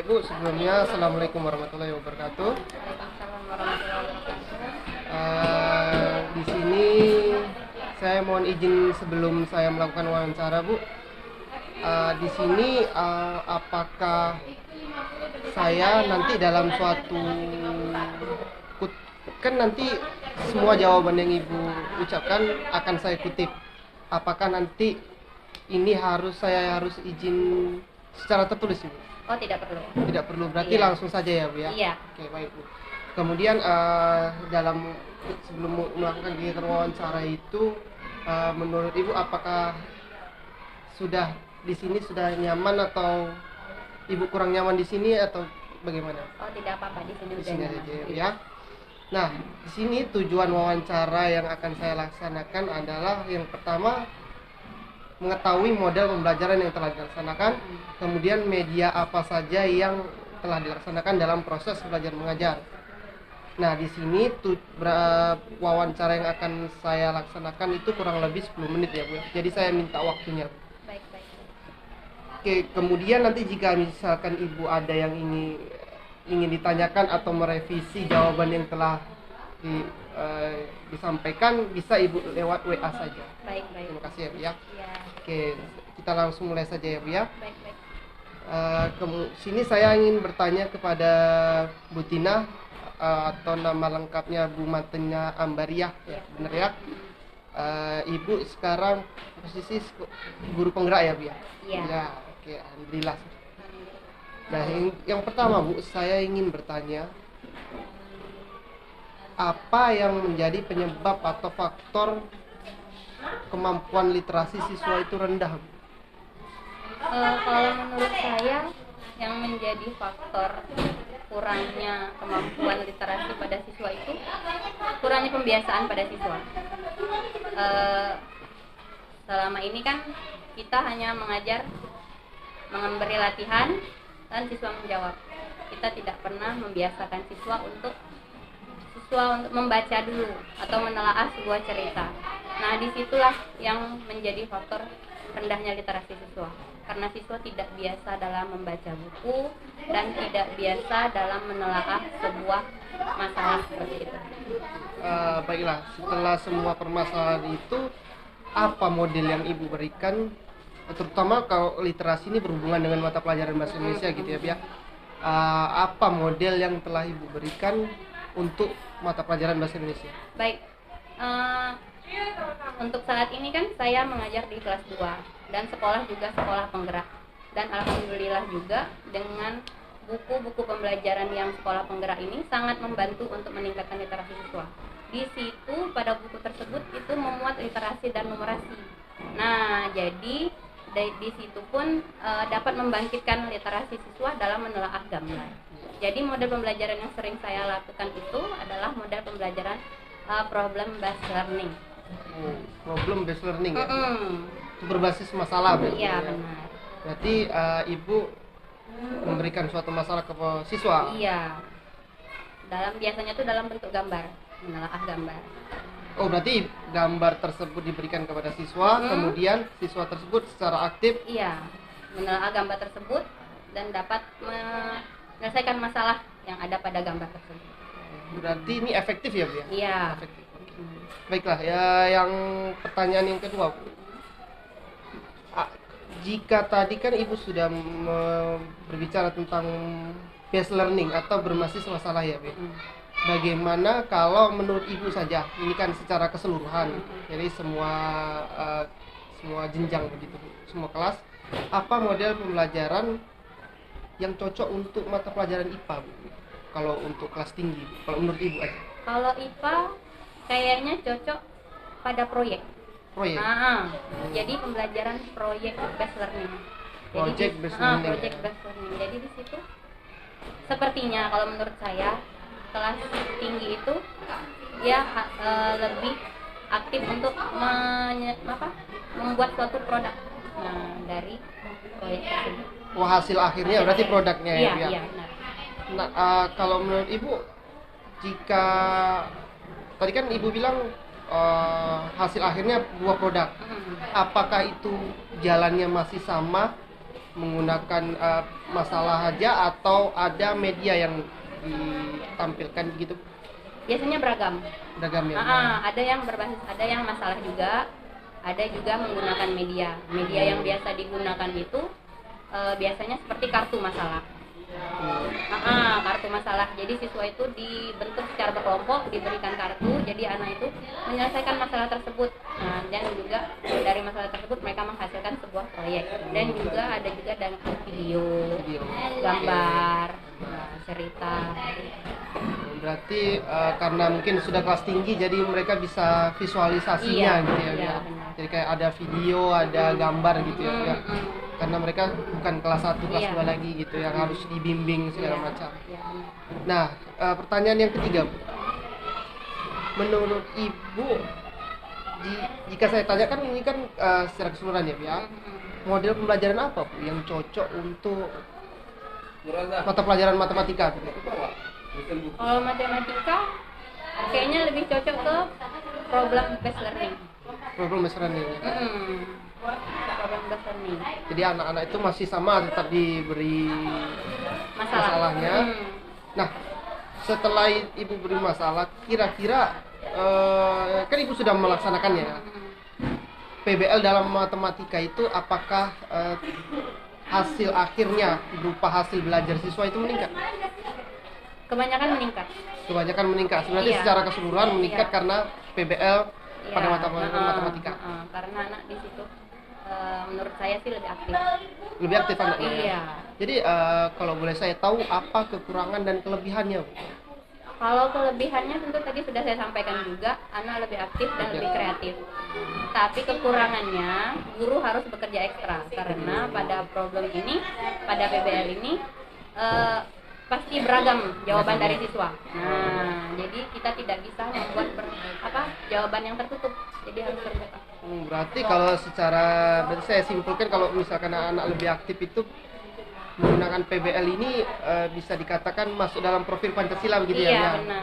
Ibu, sebelumnya Assalamualaikum warahmatullahi wabarakatuh. Waalaikumsalam warahmatullahi wabarakatuh. Di sini saya mohon izin sebelum saya melakukan wawancara, Bu. Di sini apakah saya nanti dalam suatu kan nanti semua jawaban yang Ibu ucapkan akan saya kutip. Apakah nanti ini saya harus izin secara tertulis, Ibu? Oh, tidak perlu. Tidak perlu, berarti Iya. langsung saja ya, Bu ya? Iya. Oke, baik, Bu. Kemudian sebelum melakukan kegiatan wawancara itu, menurut Ibu apakah sudah di sini sudah nyaman atau Ibu kurang nyaman di sini atau bagaimana? Oh, tidak apa-apa, di sini Di udah sini nyaman. aja ya. Nah, di sini tujuan wawancara yang akan saya laksanakan adalah yang pertama mengetahui model pembelajaran yang telah dilaksanakan, kemudian media apa saja yang telah dilaksanakan dalam proses belajar mengajar. Nah, di sini wawancara yang akan saya laksanakan itu kurang lebih 10 menit ya, Bu. Jadi saya minta waktunya. Baik. Oke, kemudian nanti jika misalkan Ibu ada yang ingin ditanyakan atau merevisi jawaban yang telah disampaikan, bisa Ibu lewat WA saja. Baik. Terima kasih ya, Bu ya. Iya. Oke, kita langsung mulai saja ya, Bu ya. Baik. Sini saya ingin bertanya kepada Bu Tina, atau nama lengkapnya Bu Matenya Ambariah, ya, benar ya? Ibu sekarang posisi guru penggerak ya, Bu ya? Iya. Ya, oke, alhamdulillah. Nah, yang pertama, Bu, saya ingin bertanya, apa yang menjadi penyebab atau faktor kemampuan literasi siswa itu rendah, Bu? Kalau menurut saya yang menjadi faktor kurangnya kemampuan literasi pada siswa itu kurangnya pembiasaan pada siswa. Selama ini kan kita hanya mengajar, memberi latihan, dan siswa menjawab. Kita tidak pernah membiasakan siswa untuk membaca dulu atau menelaah sebuah cerita. Nah, disitulah yang menjadi faktor rendahnya literasi siswa, karena siswa tidak biasa dalam membaca buku dan tidak biasa dalam menelaah sebuah masalah seperti itu. Baiklah, setelah semua permasalahan itu, apa model yang Ibu berikan, terutama kalau literasi ini berhubungan dengan mata pelajaran bahasa Indonesia gitu ya, Bia? Apa model yang telah Ibu berikan untuk mata pelajaran bahasa Indonesia? Baik, untuk saat ini kan saya mengajar di kelas 2 dan sekolah juga sekolah penggerak, dan alhamdulillah juga dengan buku-buku pembelajaran yang sekolah penggerak ini sangat membantu untuk meningkatkan literasi siswa. Di situ pada buku tersebut itu memuat literasi dan numerasi. Nah, jadi di situ pun dapat membangkitkan literasi siswa dalam menelaah gambar. Jadi model pembelajaran yang sering saya lakukan itu adalah model pembelajaran problem based learning. Problem based learning ya? Itu berbasis masalah berarti? Iya, ya? benar. Berarti Ibu memberikan suatu masalah ke siswa? Iya. Biasanya itu dalam bentuk gambar, menelaah gambar. Oh, berarti gambar tersebut diberikan kepada siswa, kemudian siswa tersebut secara aktif? Iya, menelaah gambar tersebut dan dapat menyelesaikan masalah yang ada pada gambar tersebut. Berarti ini efektif ya, Bu ya? Iya. Efektif. Baiklah, ya, yang pertanyaan yang kedua, Bu. Jika tadi kan Ibu sudah berbicara tentang based learning atau berbasis masalah ya, Bu. Bagaimana kalau menurut Ibu saja, ini kan secara keseluruhan, jadi semua jenjang begitu, semua kelas, apa model pembelajaran yang cocok untuk mata pelajaran IPA, Bu? Kalau untuk kelas tinggi, kalau menurut Ibu aja? Kalau IPA kayaknya cocok pada proyek. Proyek? Jadi pembelajaran project based learning. Project based learning. Project based learning. Jadi di situ sepertinya kalau menurut saya kelas tinggi itu ya lebih aktif untuk membuat suatu produk dari proyek tersebut. Hasil akhirnya berarti produknya ya, Bu ya? Iya, benar. Nah, kalau menurut Ibu, jika tadi kan Ibu bilang hasil akhirnya buah produk, apakah itu jalannya masih sama menggunakan masalah aja atau ada media yang ditampilkan gitu? Biasanya beragam. Beragam ya. Ada yang berbasis, ada yang masalah juga, ada juga menggunakan media. Media yang biasa digunakan itu biasanya seperti kartu masalah. Kartu masalah. Jadi siswa itu dibentuk secara berkelompok, diberikan kartu, jadi anak itu menyelesaikan masalah tersebut. Nah, dan juga dari masalah tersebut mereka menghasilkan sebuah proyek. Dan juga ada juga dengan video, gambar, cerita. Berarti karena mungkin sudah kelas tinggi jadi mereka bisa visualisasinya gitu ya. Iya, jadi kayak ada video, ada gambar gitu ya. Karena mereka bukan kelas 1, kelas 2 lagi gitu yang harus dibimbing segala macam. Nah, pertanyaan yang ketiga, Bu. Menurut Ibu, jika saya tanyakan ini kan secara keseluruhan ya, Bu ya. Model pembelajaran apa, Bu, yang cocok untuk mata pelajaran matematika? Kalau matematika kayaknya lebih cocok ke problem based learning. Problem based learning. Problem based learning. Jadi anak-anak itu masih sama tetap diberi masalahnya. Nah, setelah Ibu beri masalah, kira-kira kan Ibu sudah melaksanakannya. PBL dalam matematika itu apakah hasil akhirnya berupa hasil belajar siswa itu meningkat? Kebanyakan meningkat. Kebanyakan meningkat. Sebenarnya secara keseluruhan meningkat karena PBL pada matematika. Karena anak di situ menurut saya sih lebih aktif. Lebih aktif anaknya. Iya. Jadi kalau boleh saya tahu apa kekurangan dan kelebihannya, Bu? Kalau kelebihannya tentu tadi sudah saya sampaikan juga, anak lebih aktif dan lebih kreatif. Tapi kekurangannya guru harus bekerja ekstra karena pada problem ini, pada PBL ini pasti beragam jawaban dari siswa. Nah, jadi kita tidak bisa membuat jawaban yang tertutup. Jadi harus terbuka. Berarti kalau berarti saya simpulkan kalau misalkan anak lebih aktif itu menggunakan PBL ini bisa dikatakan masuk dalam profil Pancasila begitu ya? Iya, benar.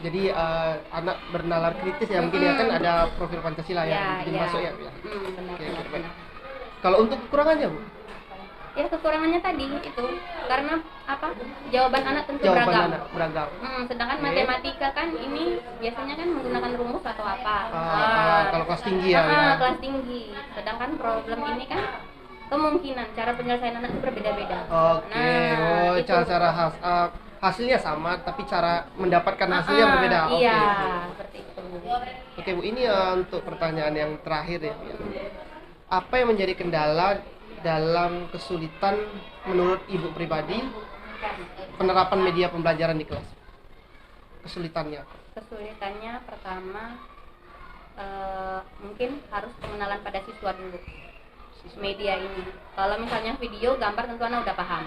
Jadi anak bernalar kritis ya mungkin ya kan ada profil Pancasila ya, jadi masuk ya. Benar. Kalau untuk kekurangannya, Bu? Ya kekurangannya tadi itu karena jawaban anak tentu beragam. Sedangkan matematika kan ini biasanya kan menggunakan rumus atau apa. Kalau kelas tinggi ya. Kelas tinggi. Sedangkan problem ini kan kemungkinan cara penyelesaian anak itu berbeda-beda. Cara hasilnya sama tapi cara mendapatkan hasilnya berbeda. Iya, seperti itu. Oke, Bu, ini untuk pertanyaan yang terakhir ya. Apa yang menjadi kendala dalam kesulitan menurut Ibu pribadi penerapan media pembelajaran di kelas? Kesulitannya pertama mungkin harus pengenalan pada siswa dulu media ini. Kalau misalnya video, gambar tentu anak udah paham.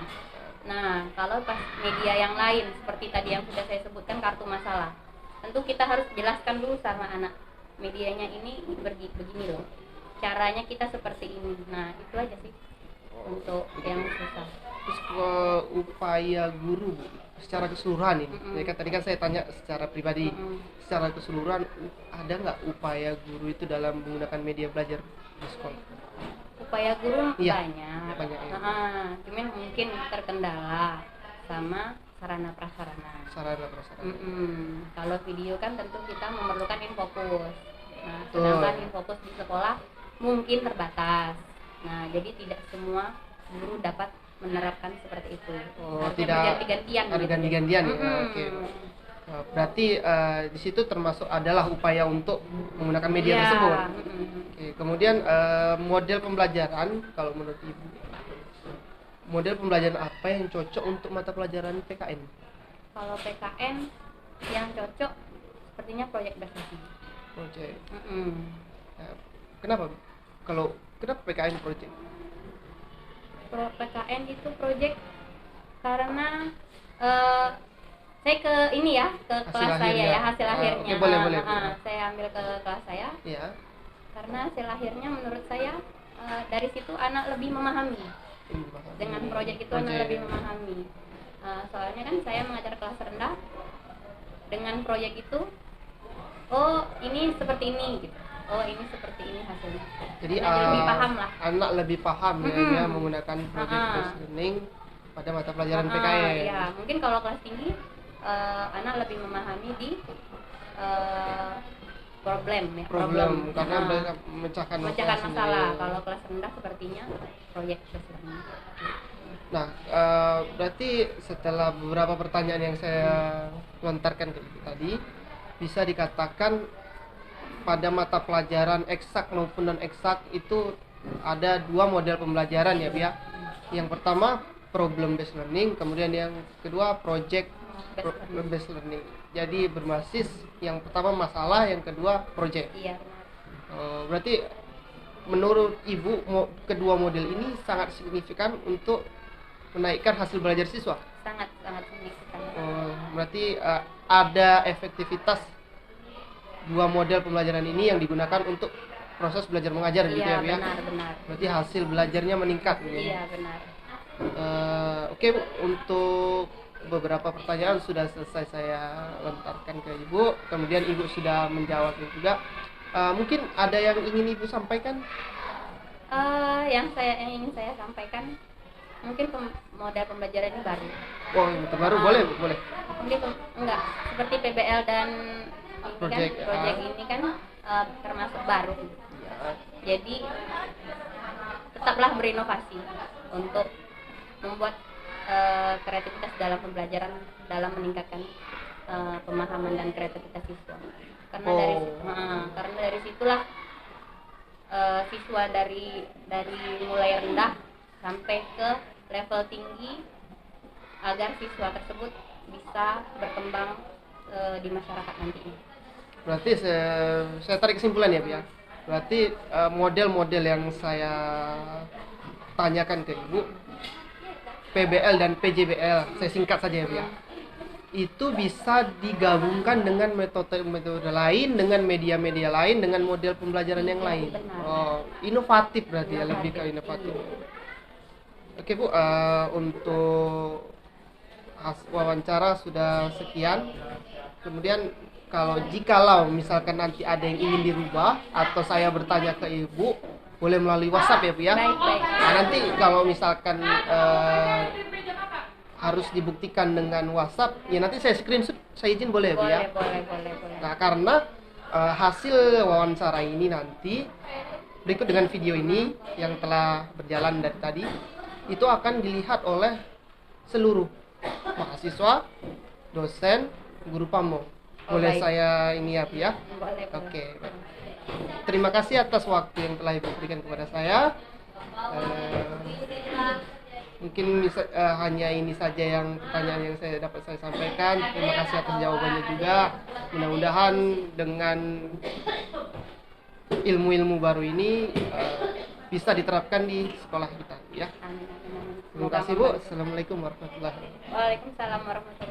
Nah, kalau pas media yang lain seperti tadi yang sudah saya sebutkan kartu masalah, tentu kita harus jelaskan dulu sama anak medianya ini begini loh, caranya kita seperti ini. Nah, itu aja sih untuk yang susah. Terus upaya guru, Bu, secara keseluruhan ini, ya kan tadi kan saya tanya secara pribadi, secara keseluruhan ada nggak upaya guru itu dalam menggunakan media belajar di sekolah? Upaya guru banyak. Cuman mungkin terkendala sama sarana prasarana. Kalau video kan tentu kita memerlukan infokus. Nah, sedangkan infokus di sekolah mungkin terbatas. Nah, jadi tidak semua guru dapat menerapkan seperti itu. Tidak ganti-gantian. Ada ganti-gantian ya. Oke. Berarti di situ termasuk adalah upaya untuk menggunakan media tersebut. Oke. Kemudian model pembelajaran kalau menurut Ibu, model pembelajaran apa yang cocok untuk mata pelajaran PKN? Kalau PKN yang cocok sepertinya proyek based. Proyek. Kenapa? Kenapa PKN proyek? PKN itu proyek karena saya ke ini ya, ke kelas saya ya, hasil akhirnya. Boleh. Saya ambil ke kelas saya. Iya. Karena hasil akhirnya menurut saya dari situ anak lebih memahami. Dengan proyek itu anak lebih memahami. Soalnya kan saya mengajar kelas rendah. Dengan proyek itu, oh ini seperti ini gitu. oh ini seperti ini hasilnya. Jadi lebih paham lah. anak lebih paham ya Mm-mm. dia menggunakan project based learning pada mata pelajaran PKN. Ya, mungkin kalau kelas tinggi anak lebih memahami di problem Karena mereka memecahkan masalah. sendiri. Kalau kelas rendah sepertinya proyek learning. Nah, berarti setelah beberapa pertanyaan yang saya lontarkan ke Ibu tadi, bisa dikatakan pada mata pelajaran eksak maupun non eksak itu ada dua model pembelajaran ya, Bia. Yang pertama problem based learning, kemudian yang kedua project based learning. Jadi berbasis yang pertama masalah, yang kedua project. Iya. Berarti menurut Ibu kedua model ini sangat signifikan untuk menaikkan hasil belajar siswa. Sangat signifikan. Berarti ada efektivitas dua model pembelajaran ini yang digunakan untuk proses belajar mengajar gitu ya, Bia? Benar. Berarti hasil belajarnya meningkat gitu. Iya, benar. Oke, Bu, untuk beberapa pertanyaan sudah selesai saya lontarkan ke Ibu, kemudian Ibu sudah menjawabnya juga. Mungkin ada yang ingin Ibu sampaikan? Yang ingin saya sampaikan, mungkin model pembelajaran ini baru. Oh, yang terbaru boleh. Mungkin enggak seperti PBL dan Project ini kan termasuk baru. Ya. Jadi tetaplah berinovasi untuk membuat kreativitas dalam pembelajaran, dalam meningkatkan pemahaman dan kreativitas siswa. Karena dari situlah siswa dari mulai rendah sampai ke level tinggi agar siswa tersebut bisa berkembang di masyarakat nantinya. Berarti saya tarik kesimpulan ya, Bia. Berarti model-model yang saya tanyakan ke Ibu, PBL dan PJBL, saya singkat saja ya, Bia. Itu bisa digabungkan dengan metode-metode lain, dengan media-media lain, dengan model pembelajaran yang lain. Benar. Inovatif berarti ya, lebih ke inovatif. Oke, Bu, untuk wawancara sudah sekian. Kemudian jikalau misalkan nanti ada yang ingin dirubah atau saya bertanya ke Ibu, boleh melalui WhatsApp ya, Bu ya. Baik. Nah, nanti kalau misalkan harus dibuktikan dengan WhatsApp, ya nanti saya screenshot, saya izin boleh ya, Bu ya. Boleh. Nah, karena hasil wawancara ini nanti berikut dengan video ini yang telah berjalan dari tadi, itu akan dilihat oleh seluruh mahasiswa, dosen, guru pamong. Boleh saya ini ya, Bu ya? Boleh. Oke. Terima kasih atas waktu yang telah Ibu berikan kepada saya. Mungkin hanya ini saja yang pertanyaan yang dapat saya sampaikan. Terima kasih atas jawabannya juga. Mudah-mudahan dengan ilmu-ilmu baru ini bisa diterapkan di sekolah kita, ya. Amin. Terima kasih, Bu. Assalamualaikum warahmatullahi wabarakatuh. Waalaikumsalam warahmatullahi wabarakatuh.